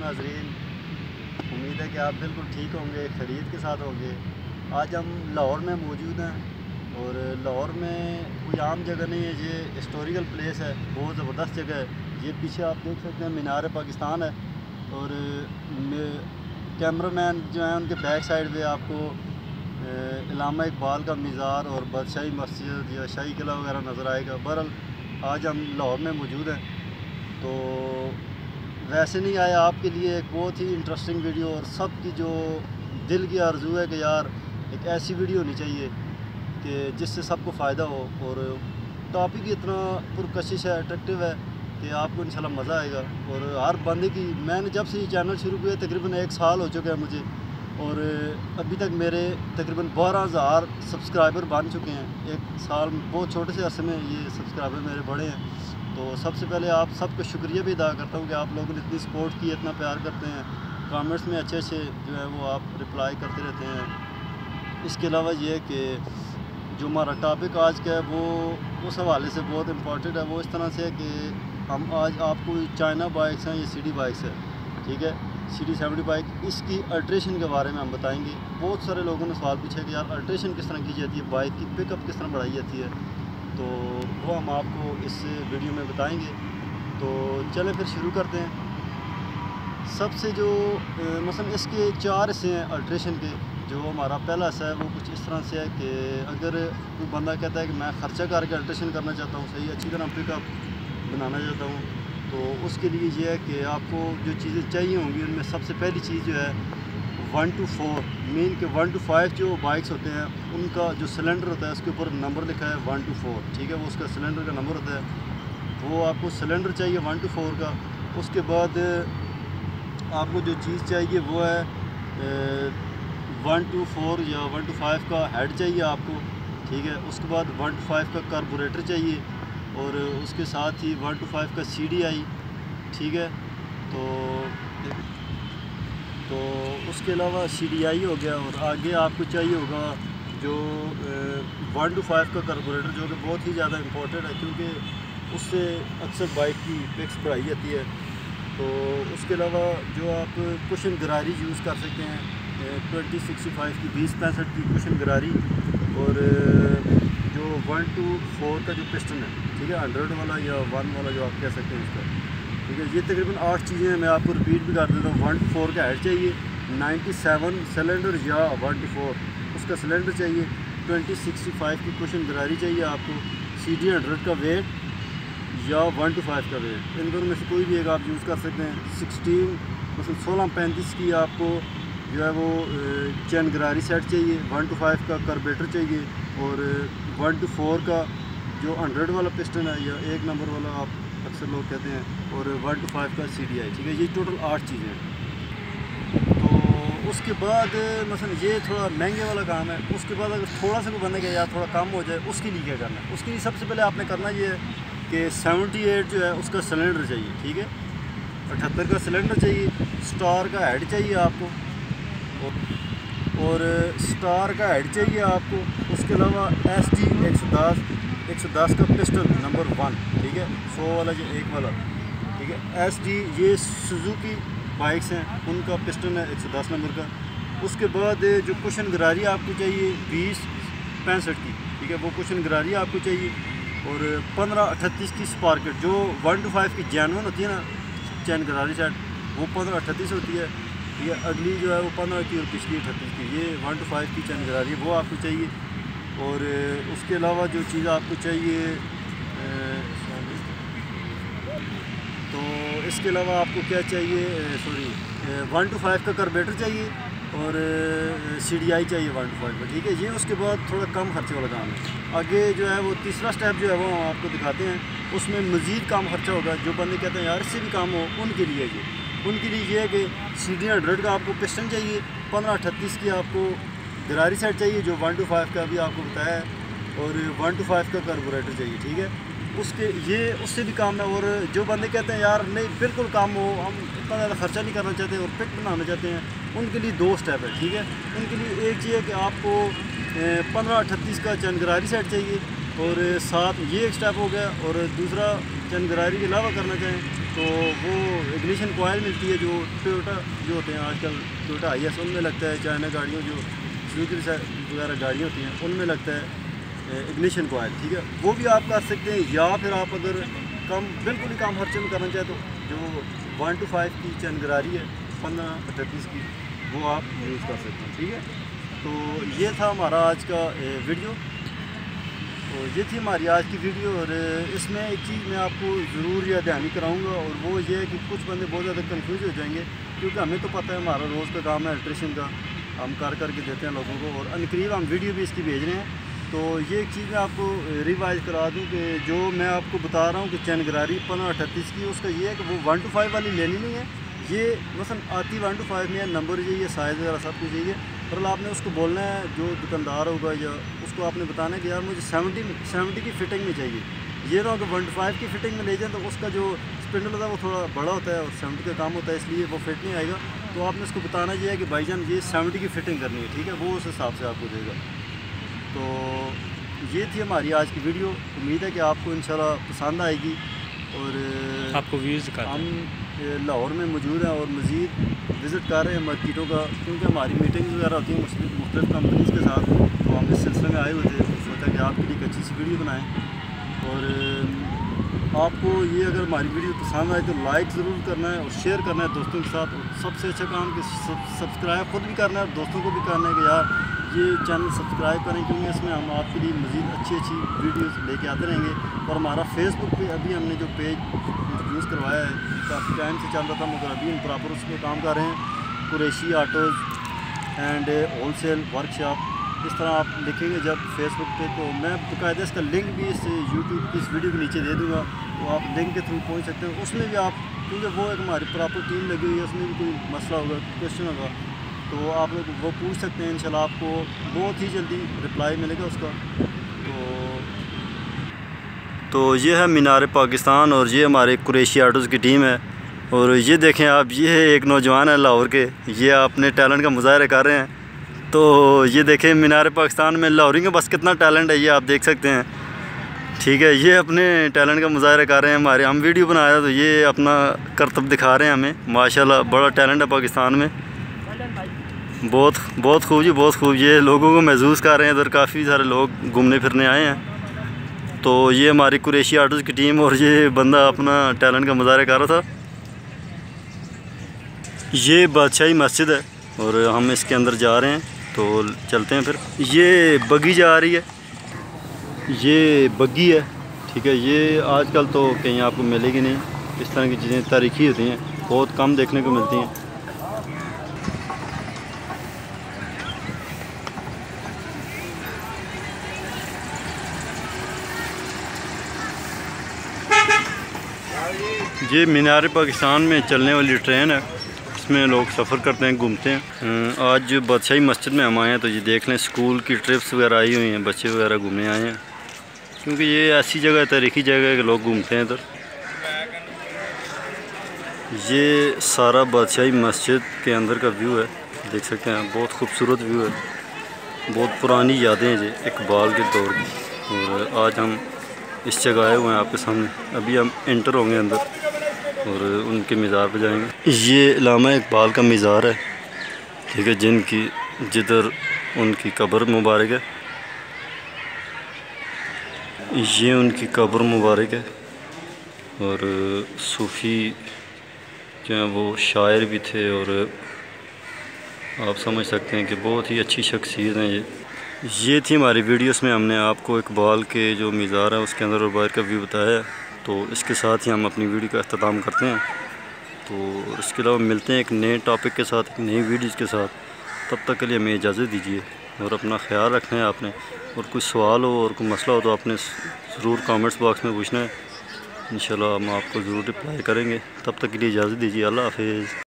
नाज़रीन, उम्मीद है कि आप बिल्कुल ठीक होंगे, खरीद के साथ होंगे। आज हम लाहौर में मौजूद हैं और लाहौर में कोई आम जगह नहीं है, ये हिस्टोरिकल प्लेस है, बहुत ज़बरदस्त जगह है। ये पीछे आप देख सकते हैं मीनार पाकिस्तान है और कैमरामैन जो हैं उनके बैक साइड पे आपको इल्लामा इकबाल का मीज़ार और बादशाही मस्जिद या शाही किला वगैरह नज़र आएगा। बहरहाल आज हम लाहौर में मौजूद हैं, तो वैसे नहीं आया आपके लिए एक बहुत ही इंटरेस्टिंग वीडियो और सब की जो दिल की आरज़ू है कि यार एक ऐसी वीडियो होनी चाहिए कि जिससे सबको फ़ायदा हो। और टॉपिक इतना पुरकशिश है, अट्रैक्टिव है कि आपको इंशाल्लाह मज़ा आएगा। और हर बंदे की, मैंने जब से ये चैनल शुरू किया तकरीबन 1 साल हो चुका है मुझे, और अभी तक मेरे तकरीबन 12,000 सब्सक्राइबर बन चुके हैं। 1 साल बहुत छोटे से अरसे में ये सब्सक्राइबर मेरे बढ़े हैं। तो सबसे पहले आप सबका शुक्रिया भी अदा करता हूँ कि आप लोगों ने इतनी सपोर्ट की, इतना प्यार करते हैं, कमेंट्स में अच्छे अच्छे जो है वो आप रिप्लाई करते रहते हैं। इसके अलावा ये है कि जो हमारा टॉपिक आज का है वो उस हवाले से बहुत इम्पोर्टेंट है। वो इस तरह से है कि हम आज आपको चाइना बाइक्स हैं, ये सीडी बाइक्स है, ठीक है, CD70 बाइक, इसकी अल्ट्रेशन के बारे में हम बताएंगे। बहुत सारे लोगों ने सवाल पूछा कि यार अल्ट्रेशन किस तरह की जाती है, बाइक की पिकअप किस तरह बढ़ाई जाती है, तो वो हम आपको इस वीडियो में बताएंगे। तो चलें फिर शुरू करते हैं। सबसे जो मसलन इसके 4 हिस्से हैं अल्ट्रेशन के। जो हमारा पहला हिस्सा है वो कुछ इस तरह से है कि अगर कोई बंदा कहता है कि मैं ख़र्चा करके अल्ट्रेशन करना चाहता हूँ, सही अच्छी तरह पिकअप बनाना चाहता हूँ, तो उसके लिए ये है कि आपको जो चीज़ें चाहिए होंगी उनमें सबसे पहली चीज़ जो है 1 to 4 मीन के 1 to 5 जो बाइक्स होते हैं उनका जो सिलेंडर होता है उसके ऊपर नंबर लिखा है 1 to 4, ठीक है, वो उसका सिलेंडर का नंबर होता है। वो आपको सिलेंडर चाहिए 1 to 4 का। उसके बाद आपको जो चीज़ चाहिए वो है 1 to 4 या 1 to 5 का हेड चाहिए आपको, ठीक है। उसके बाद 1 to 5 का कार्बोरेटर चाहिए और उसके साथ ही 1 to 5 का CDI, ठीक है। तो उसके अलावा CDI हो गया और आगे आपको चाहिए होगा जो 1 to 5 का कार्बोरेटर, जो कि बहुत ही ज़्यादा इम्पोर्टेंट है क्योंकि उससे अक्सर बाइक की पिक्स बढ़ाई जाती है। तो उसके अलावा जो आप कुशन गरारी यूज़ कर सकते हैं 2065 की 2065 की कुशन गरारी, और जो 1 to 4 का जो पिस्टन है, ठीक है, 100 वाला या 1 वाला जो आप कह सकते हैं उसका, ठीक है। ये तकरीबन 8 चीज़ें हैं, मैं आपको रिपीट भी कर देता हूँ। 1 to 4 का हेड चाहिए, 97 सिलेंडर या 1 to 4 उसका सिलेंडर चाहिए, 2065 की कुशन गरारी चाहिए आपको, CD 100 का वेट या 1 to 5 का वेट, इन दोनों में से कोई भी एक आप यूज़ कर सकते हैं। 1635 की आपको जो है वो चैन गरारी सेट चाहिए, 1 to 5 का कार्बोरेटर चाहिए और 1 to 4 का जो 100 वाला पिस्टन है या 1 नंबर वाला आप अक्सर लोग कहते हैं, और 1 to 5 का CDI, ठीक है। ये टोटल 8 चीज़ें हैं। तो उसके बाद मसलन ये थोड़ा महंगे वाला काम है। उसके बाद अगर थोड़ा सा भी बनेगा या थोड़ा कम हो जाए, उसके लिए क्या करना है? उसके लिए सबसे पहले आपने करना ये है कि 78 जो है उसका सिलेंडर चाहिए, ठीक है, 78 का सिलेंडर चाहिए, स्टार का हेड चाहिए आपको और स्टार का हेड चाहिए आपको। उसके अलावा SD 110 का पिस्टन नंबर 1, ठीक है, 100 वाला जो 1 वाला, ठीक है। SD ये सुजुकी बाइक्स हैं उनका पिस्टन है 110 नंबर का। उसके बाद जो कुशन गरारी आपको चाहिए 2065 की, ठीक है, वो कुशन गरारी आपको चाहिए और 1538 की स्पार्केट, जो 1 to 5 की जैनवन होती है ना चैन गरारी सेट, वो 1538 होती है, ठीक है। अगली जो है वो 15 की और पिछली 38 की, ये 1 to 5 की चैन गरारी वो आपको चाहिए। और उसके अलावा जो चीज़ आपको चाहिए, तो इसके अलावा आपको क्या चाहिए, 1 to 5 का कार्बोरेटर चाहिए और CDI चाहिए 1 to 5 का, ठीक है। ये उसके बाद थोड़ा कम खर्चे वाला काम है। आगे जो है वो तीसरा स्टेप जो है वो हम आपको दिखाते हैं, उसमें मज़ीद कम खर्चा होगा। जो बंदे कहते हैं यार इससे भी काम हो, उनके लिए ये है कि CD 100 का आपको पिस्टन चाहिए, 1538 की आपको गरारी सेट चाहिए जो 1 to 5 का अभी आपको बताया है, और 1 to 5 का कार्बोरेटर चाहिए, ठीक है। उससे भी काम है। और जो बंदे कहते हैं यार नहीं बिल्कुल काम हो, हम इतना ज़्यादा खर्चा नहीं करना चाहते और पिक बनाना चाहते हैं, उनके लिए 2 स्टेप है, ठीक है। उनके लिए एक ये है कि आपको 1538 का चैन गरारी सेट चाहिए और साथ ये एक स्टेप हो गया, और दूसरा चैन गरारी के अलावा करना चाहें तो वो इग्निशन कॉयल मिलती है, जो टोयोटा जो होते हैं आजकल टोयोटा IS उनमें लगता है, चाइना गाड़ियों जो सुजुकी वगैरह गाड़ियाँ होती हैं उनमें लगता है इग्निशन कॉयल, ठीक है, वो भी आप कर सकते हैं। या फिर आप अगर बिल्कुल ही कम खर्चे में करना चाहें तो जो 1 to 5 की चैन गरारी है 15-38 की, वो आप यूज़ कर सकते हैं, ठीक है। तो ये था हमारा आज का वीडियो, तो ये थी हमारी आज की वीडियो। और इसमें एक चीज़ मैं आपको ज़रूर याद दहानी कराऊंगा, और वो ये है कि कुछ बंदे बहुत ज़्यादा कंफ्यूज हो जाएंगे, क्योंकि हमें तो पता है हमारा रोज़ का काम है इलेक्ट्रिशियन का, हम कर के देते हैं लोगों को, और अनकरीब हम वीडियो भी इसकी भेज रहे हैं। तो ये एक चीज़ मैं आपको रिवाइज करा दूं कि जो मैं आपको बता रहा हूँ कि चैन गरारी 15-38 की, उसका ये है कि वो 1 to 5 वाली लेनी नहीं है। ये मसलन आती 1 to 5 में नंबर चाहिए, साइज़ वगैरह सब कुछ चाहिए, पर आपने उसको बोलना है जो दुकानदार होगा, या उसको आपने बताना है कि यार मुझे 70 की फ़िटिंग में चाहिए। ये ना कि 1 to 5 की फ़िटिंग में ले जाएँ तो उसका जो स्पिंडल होता है वो थोड़ा बड़ा होता है और 70 का काम होता है, इसलिए वो फिट नहीं आएगा। तो आपने उसको बताना ये है कि भाईजान ये 70 की फ़िटिंग करनी है, ठीक है, वो उस हिसाब से आपको देगा। तो ये थी हमारी आज की वीडियो, उम्मीद है कि आपको इंशाल्लाह पसंद आएगी। और आपको व्यूज़ का हम लाहौर में मौजूद हैं और मज़ीद विज़िट कर रहे हैं मार्केटों का, क्योंकि हमारी मीटिंग्स वगैरह होती हैं मुख्तलिफ़ कंपनीज़ के साथ, तो हम इस सिलसिले में आए हुए थे, सोचा कि आपके लिए एक अच्छी सी वीडियो बनाएं। और आपको ये अगर हमारी वीडियो पसंद आए तो लाइक ज़रूर करना है और शेयर करना है दोस्तों के साथ, और सबसे अच्छा काम कि सब्सक्राइब ख़ुद भी करना है और दोस्तों को भी करना है कि यार ये चैनल सब्सक्राइब करें, क्योंकि इसमें हम आपके लिए मज़ीद अच्छी वीडियोस लेके आते रहेंगे। और हमारा फेसबुक पे अभी हमने जो पेज इंट्रोड्यूस करवाया है, काफ़ी टाइम से चल रहा था मगर अभी हम प्रॉपर उस पर काम कर रहे हैं। Qureshi autos and wholesale workshop, इस तरह आप लिखेंगे जब फेसबुक पे, तो मैं बाकायदा इसका लिंक भी इस यूट्यूब की इस वीडियो के नीचे दे दूँगा, तो आप लिंक के थ्रू पहुँच सकते हैं। उसमें भी आप, क्योंकि वो एक हमारी प्रॉपर टीम लगी हुई है, उसमें भी कोई मसला होगा, क्वेश्चन होगा, तो आप लोग वो पूछ सकते हैं। इंशाल्लाह आपको बहुत ही जल्दी रिप्लाई मिलेगा उसका। तो ये है मीनार पाकिस्तान, और ये हमारे कुरैशी ऑटोज़ की टीम है। और ये देखें आप, ये एक नौजवान है लाहौर के, ये अपने टैलेंट का मुजाहरा कर रहे हैं। तो ये देखें मीनार पाकिस्तान में लाहौरी के पास कितना टैलेंट है, ये आप देख सकते हैं, ठीक है। ये अपने टैलेंट का मुजाहरा कर रहे हैं। हमारे हम वीडियो बनाया तो ये अपना करतब दिखा रहे हैं हमें, माशाल्लाह बड़ा टैलेंट है पाकिस्तान में, बहुत खूब जी, बहुत खूब। ये लोगों को महसूस कर रहे हैं, इधर काफ़ी सारे लोग घूमने फिरने आए हैं। तो ये हमारी कुरैशी ऑटोज़ की टीम, और ये बंदा अपना टैलेंट का मुजाहरा कर रहा था। ये बादशाही मस्जिद है और हम इसके अंदर जा रहे हैं, तो चलते हैं फिर। ये बग्गी जा रही है, ये बग्गी है, ठीक है। ये आजकल तो कहीं आपको मिलेगी नहीं, इस तरह की चीज़ें तारीखी होती हैं, बहुत कम देखने को मिलती हैं। ये मीनार पाकिस्तान में चलने वाली ट्रेन है, इसमें लोग सफ़र करते हैं, घूमते हैं। आज बादशाही मस्जिद में हम आए हैं, तो ये देख लें स्कूल की ट्रिप्स वगैरह आई हुई हैं, बच्चे वगैरह घूमने आए हैं, क्योंकि ये ऐसी जगह तारीखी जगह है कि लोग घूमते हैं इधर। ये सारा बादशाही मस्जिद के अंदर का व्यू है, देख सकते हैं, बहुत खूबसूरत व्यू है, बहुत पुरानी यादें हैं ये इकबाल के दौर की। और आज हम इस जगह आए हुए हैं आपके सामने, अभी हम एंटर होंगे अंदर और उनके मज़ार पर जाएंगे। ये इल्लामा इकबाल का मज़ार है, ठीक है, जिधर उनकी कब्र मुबारक है, ये उनकी कब्र मुबारक है। और सूफ़ी जो हैं वो शायर भी थे, और आप समझ सकते हैं कि बहुत ही अच्छी शख्सियत हैं ये थी हमारी वीडियोस में हमने आपको इकबाल के जो मज़ार है उसके अंदर और बाहर का व्यू बताया है। तो इसके साथ ही हम अपनी वीडियो का अख्ताम करते हैं। तो इसके अलावा मिलते हैं एक नए टॉपिक के साथ, एक नई वीडियोज़ के साथ। तब तक के लिए हमें इजाज़त दीजिए और अपना ख्याल रखना है आपने। और कोई सवाल हो और कोई मसला हो तो आपने ज़रूर कमेंट्स बॉक्स में पूछना है, इंशाल्लाह हम आपको ज़रूर रिप्लाई करेंगे। तब तक के लिए इजाज़त दीजिए, अल्लाह हाफ़िज़।